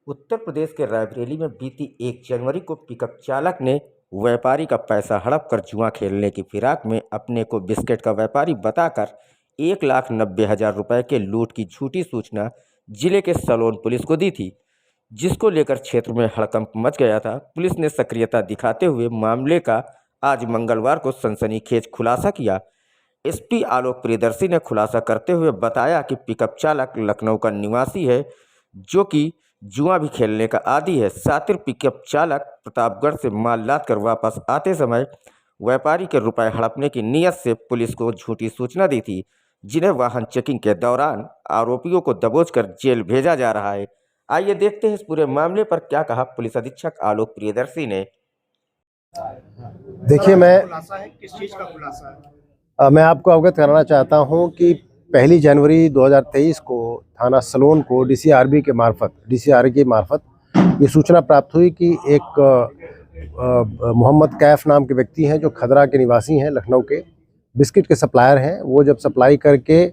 उत्तर प्रदेश के रायबरेली में बीती 1 जनवरी को पिकअप चालक ने व्यापारी का पैसा हड़प कर जुआ खेलने की फिराक में अपने को बिस्किट का व्यापारी बताकर 1,90,000 रुपए के लूट की झूठी सूचना जिले के सलोन पुलिस को दी थी, जिसको लेकर क्षेत्र में हड़कंप मच गया था। पुलिस ने सक्रियता दिखाते हुए मामले का आज मंगलवार को सनसनीखेज खुलासा किया। एसपी आलोक प्रियदर्शी ने खुलासा करते हुए बताया कि पिकअप चालक लखनऊ का निवासी है, जो कि जुआ भी खेलने का आदी है। सातिर पिकअप चालक प्रतापगढ़ से माल लाद कर वापस आते समय व्यापारी के रुपए हड़पने की नीयत से पुलिस को झूठी सूचना दी थी, जिन्हें वाहन चेकिंग के दौरान आरोपियों को दबोचकर जेल भेजा जा रहा है। आइए देखते हैं इस पूरे मामले पर क्या कहा पुलिस अधीक्षक आलोक प्रियदर्शी ने। देखिए, किस चीज का खुलासा है? मैं आपको अवगत कराना चाहता हूं कि 1 जनवरी 2023 को थाना सलोन को डीसीआरबी के मार्फत ये सूचना प्राप्त हुई कि एक मोहम्मद कैफ नाम के व्यक्ति हैं, जो खदरा के निवासी हैं, लखनऊ के बिस्किट के सप्लायर हैं। वो जब सप्लाई करके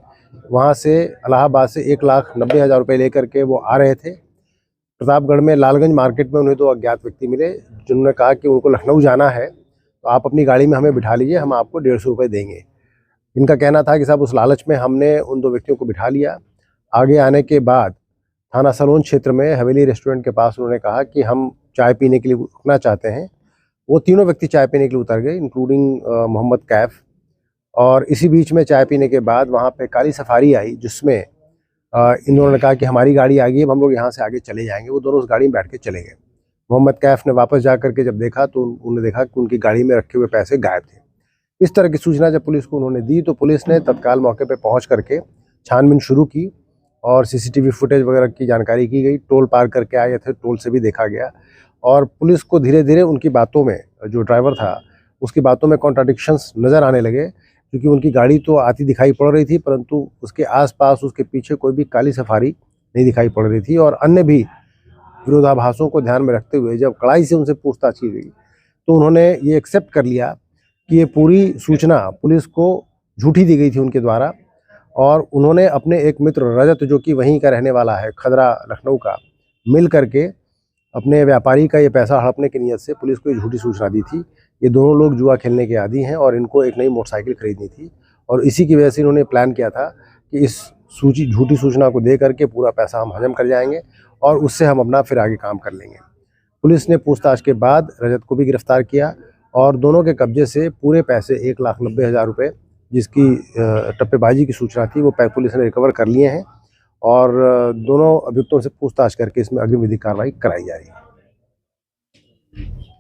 वहां से इलाहाबाद से 1,90,000 रुपये लेकर के वो आ रहे थे। प्रतापगढ़ में लालगंज मार्केट में उन्हें 2 अज्ञात व्यक्ति मिले, जिन्होंने कहा कि उनको लखनऊ जाना है, तो आप अपनी गाड़ी में हमें बिठा लीजिए, हम आपको 150 रुपये देंगे। इनका कहना था कि साहब उस लालच में हमने उन 2 व्यक्तियों को बिठा लिया। आगे आने के बाद थाना सलोन क्षेत्र में हवेली रेस्टोरेंट के पास उन्होंने कहा कि हम चाय पीने के लिए रुकना चाहते हैं। वो तीनों व्यक्ति चाय पीने के लिए उतर गए, इंक्लूडिंग मोहम्मद कैफ। और इसी बीच में चाय पीने के बाद वहाँ पे काली सफारी आई, जिसमें इन्होंने कहा कि हमारी गाड़ी आ गई, अब हम लोग यहाँ से आगे चले जाएंगे। वो दोनों उस गाड़ी में बैठ के चले गए। मोहम्मद कैफ ने वापस जा करके जब देखा तो उन्होंने देखा कि उनकी गाड़ी में रखे हुए पैसे गायब थे। इस तरह की सूचना जब पुलिस को उन्होंने दी तो पुलिस ने तत्काल मौके पर पहुँच करके छानबीन शुरू की और सीसीटीवी फुटेज वगैरह की जानकारी की गई। टोल पार करके आए थे, टोल से भी देखा गया। और पुलिस को धीरे धीरे उनकी बातों में, जो ड्राइवर था उसकी बातों में कॉन्ट्राडिक्शंस नज़र आने लगे, क्योंकि उनकी गाड़ी तो आती दिखाई पड़ रही थी, परंतु उसके आसपास उसके पीछे कोई भी काली सफारी नहीं दिखाई पड़ रही थी। और अन्य भी विरोधाभासों को ध्यान में रखते हुए जब कड़ाई से उनसे पूछताछ की गई तो उन्होंने ये एक्सेप्ट कर लिया कि ये पूरी सूचना पुलिस को झूठी दी गई थी उनके द्वारा। और उन्होंने अपने एक मित्र रजत, जो कि वहीं का रहने वाला है, खदरा लखनऊ का, मिल करके अपने व्यापारी का ये पैसा हड़पने की नीयत से पुलिस को ये झूठी सूचना दी थी। ये दोनों लोग जुआ खेलने के आदी हैं और इनको एक नई मोटरसाइकिल खरीदनी थी, और इसी की वजह से इन्होंने प्लान किया था कि इस झूठी सूचना को दे करके पूरा पैसा हम हजम कर जाएंगे और उससे हम अपना फिर आगे काम कर लेंगे। पुलिस ने पूछताछ के बाद रजत को भी गिरफ्तार किया और दोनों के कब्जे से पूरे पैसे 1,90,000 रुपये, जिसकी टप्पेबाजी की सूचना थी, वो पुलिस ने रिकवर कर लिए हैं। और दोनों अभियुक्तों से पूछताछ करके इसमें अग्रिम विधिक कार्रवाई कराई जा रही है।